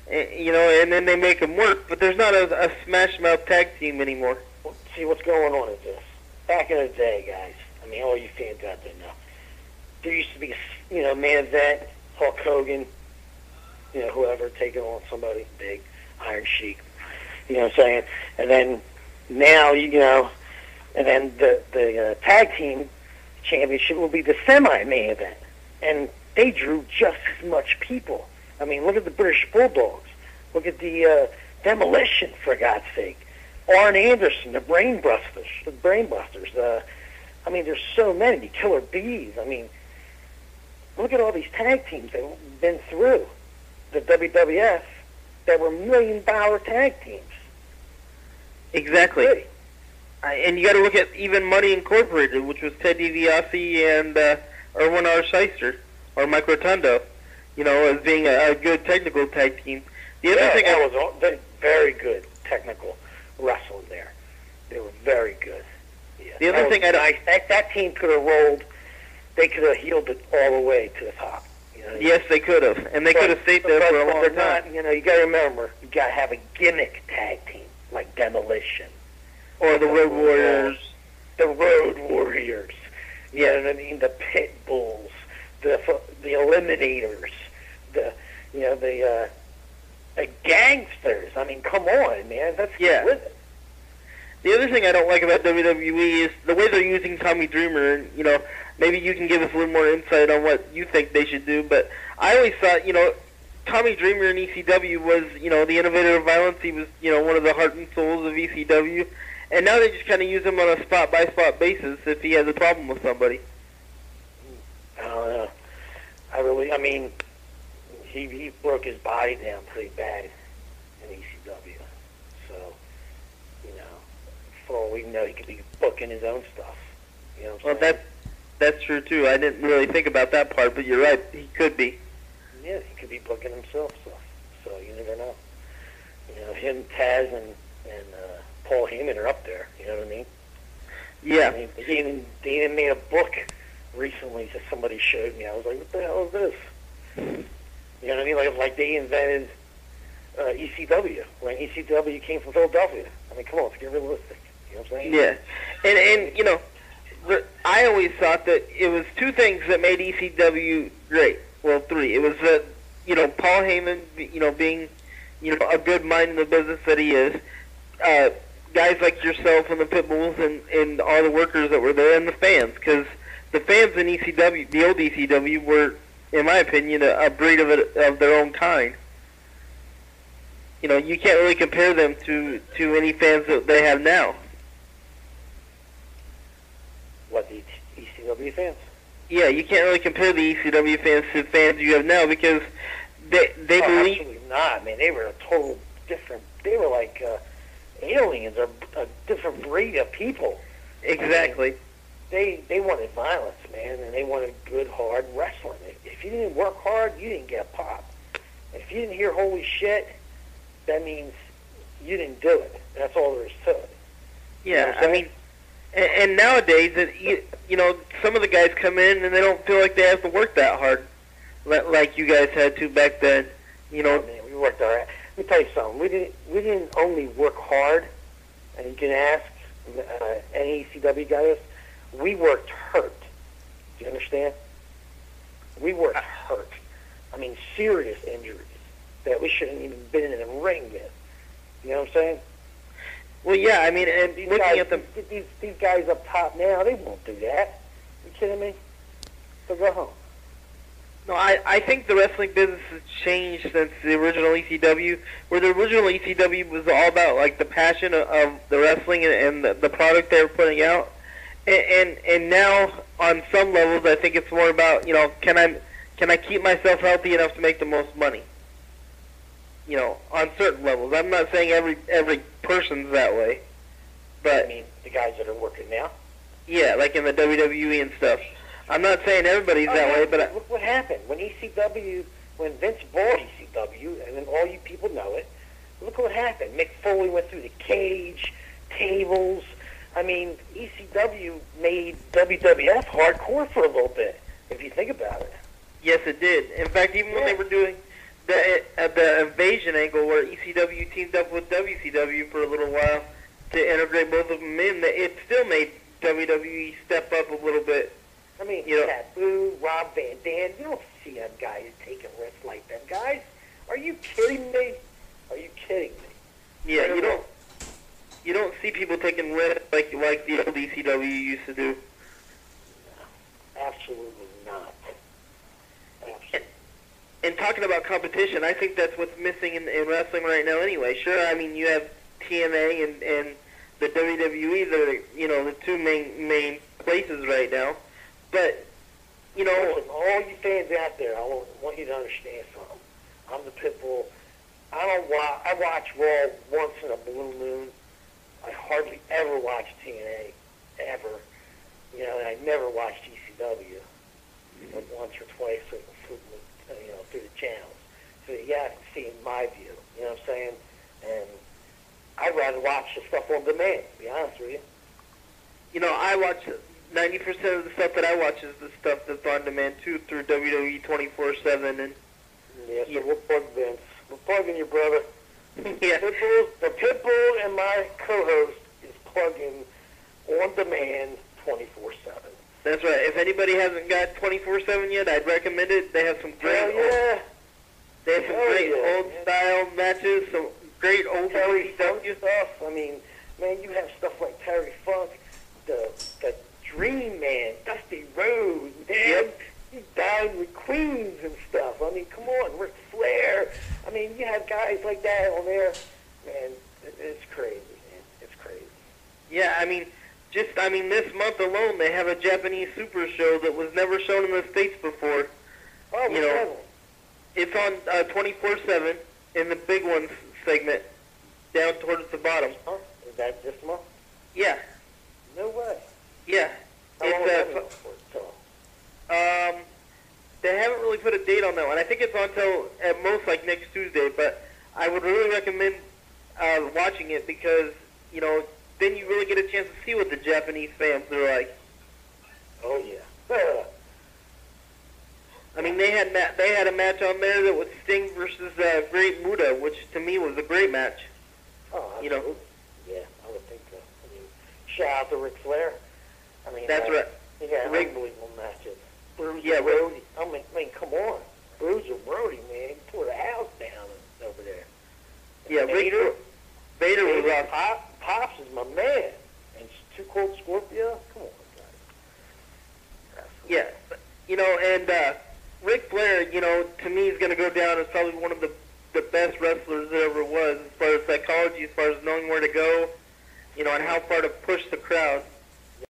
and then they make them work. But there's not a Smash Mouth tag team anymore. Well, see, what's going on is this. Back in the day, guys, I mean, all you fans out there know, there used to be, main event, Hulk Hogan, whoever taking on somebody big, Iron Sheik, you know what I'm saying? And then now, and then the tag team championship will be the semi-main event. And they drew just as much people. I mean, look at the British Bulldogs. Look at the Demolition, for God's sake. Arn Anderson, the Brainbusters. I mean, there's so many. The Killer Bees. I mean, look at all these tag teams that have been through the WWF that were $1 million tag teams. Exactly. And you got to look at even Money Incorporated, which was Ted DiBiase and Erwin R. Shyster, or Mike Rotundo, as being a good technical tag team. The other thing that was very good technical wrestling there. They were very good. Yeah, the other thing that team could have rolled. They could have healed it all the way to the top. Yes, they could have, and they could have stayed there for a long time. You got to remember, you got to have a gimmick tag team like Demolition or the Road Warriors. The Road Warriors. You know what I mean? The Pitbulls, the Eliminators, the Gangsters. I mean, come on, man. Let's get with it. The other thing I don't like about WWE is the way they're using Tommy Dreamer. And, maybe you can give us a little more insight on what you think they should do. But I always thought, Tommy Dreamer in ECW was, the innovator of violence. He was, one of the heart and souls of ECW. And now they just kind of use him on a spot-by-spot basis if he has a problem with somebody. I don't know. I mean, he broke his body down pretty bad in ECW. So, for all we know, he could be booking his own stuff. You know what I'm saying? That's true, too. I didn't really think about that part, but you're right. He could be. Yeah, he could be booking himself stuff. So you never know. Him, Taz, and Paul Heyman are up there. You know what I mean? Yeah. I mean, they even made a book recently that somebody showed me. I was like, what the hell is this? You know what I mean? Like they invented ECW when ECW came from Philadelphia. I mean, come on, let's get realistic. You know what I'm saying? Yeah. And I always thought that it was two things that made ECW great. Well, three. It was that, Paul Heyman, being, a good mind in the business that he is. Guys like yourself and the Pitbulls and all the workers that were there, and the fans. Because the fans in ECW, the old ECW, were, in my opinion, a breed of their own kind. You can't really compare them to any fans that they have now. What, the ECW fans? Yeah, you can't really compare the ECW fans to the fans you have now because they believe... Absolutely not, man. They were a total different... They were like aliens or a different breed of people. Exactly. I mean, they wanted violence, man, and they wanted good, hard wrestling. If you didn't work hard, you didn't get a pop. If you didn't hear holy shit, that means you didn't do it. That's all there is to it. Yeah, I mean... And nowadays, some of the guys come in and they don't feel like they have to work that hard, like you guys had to back then. Oh, man, we worked all right. Let me tell you something. We didn't only work hard, and you can ask any ECW guys. We worked hurt. Do you understand? We worked hurt. I mean, serious injuries that we shouldn't even been in a ring with. You know what I'm saying? Well, yeah, I mean, and looking at them... These guys up top now, they won't do that. You kidding me? They'll go home. No, I think the wrestling business has changed since the original ECW, where the original ECW was all about, like, the passion of the wrestling and the product they were putting out. And now, on some levels, I think it's more about, can I keep myself healthy enough to make the most money? On certain levels. I'm not saying every person's that way, but... I mean, the guys that are working now? Yeah, like in the WWE and stuff. I'm not saying everybody's that way, but... Look what happened. When Vince bought ECW, and then all you people know it, look what happened. Mick Foley went through the cage, tables. I mean, ECW made WWF hardcore for a little bit, if you think about it. Yes, it did. In fact, even when they were doing the invasion angle where ECW teamed up with WCW for a little while to integrate both of them in, it still made WWE step up a little bit. I mean, Taboo, Rob Van Dam, you don't see them guys taking risks like them guys. Are you kidding me? Are you kidding me? Yeah, you don't see people taking risks like the old ECW used to do. No, absolutely not. Absolutely. And talking about competition, I think that's what's missing in wrestling right now anyway. Sure, I mean, you have TNA and the WWE, the two main places right now. But, Listen, all you fans out there, I want you to understand something. I'm the Pitbull. I watch Raw once in a blue moon. I hardly ever watch TNA, ever. And I never watched ECW, but once or twice through the channels. So yeah, I can see in my view. You know what I'm saying? And I'd rather watch the stuff on demand, to be honest with you. I watch 90% of the stuff that I watch is the stuff that's on demand too through WWE 24/7 and. Yeah, so we'll plug Vince. We're plugging your brother. Yeah. The Pitbull and my co-host is plugging on demand 24/7. That's right. If anybody hasn't got 24/7 yet, I'd recommend it. They have some great old style matches, some great old Terry Funk stuff. I mean, man, you have stuff like Terry Funk, the Dream Man, Dusty Rhodes, man. Yep. He died with Queens and stuff. I mean, come on, Ric Flair. I mean, you have guys like that on there. Man, it's crazy, man. It's crazy. Yeah, I mean, this month alone, they have a Japanese super show that was never shown in the States before. Oh, it's on 24/7 in the big ones segment, down towards the bottom. Huh? Is that this month? Yeah. No way. Yeah. They haven't really put a date on that one. I think it's on till at most like next Tuesday, but I would really recommend watching it because, then you really get a chance to see what the Japanese fans are like. Oh, yeah. I mean, they had a match on there that was Sting versus Great Muta, which to me was a great match. Oh, absolutely. Yeah, I would think so. I mean, shout out to Ric Flair. I mean, that's right. He got unbelievable matches. Yeah, Brody. I mean, come on. Bruiser Brody, man. He tore the house down over there. Yeah, Vader was off. Pops is my man. And Too Cold Scorpio. Come on, guys. Yeah, and Ric Flair, to me is going to go down as probably one of the best wrestlers there ever was, as far as psychology, as far as knowing where to go, and how far to push the crowd.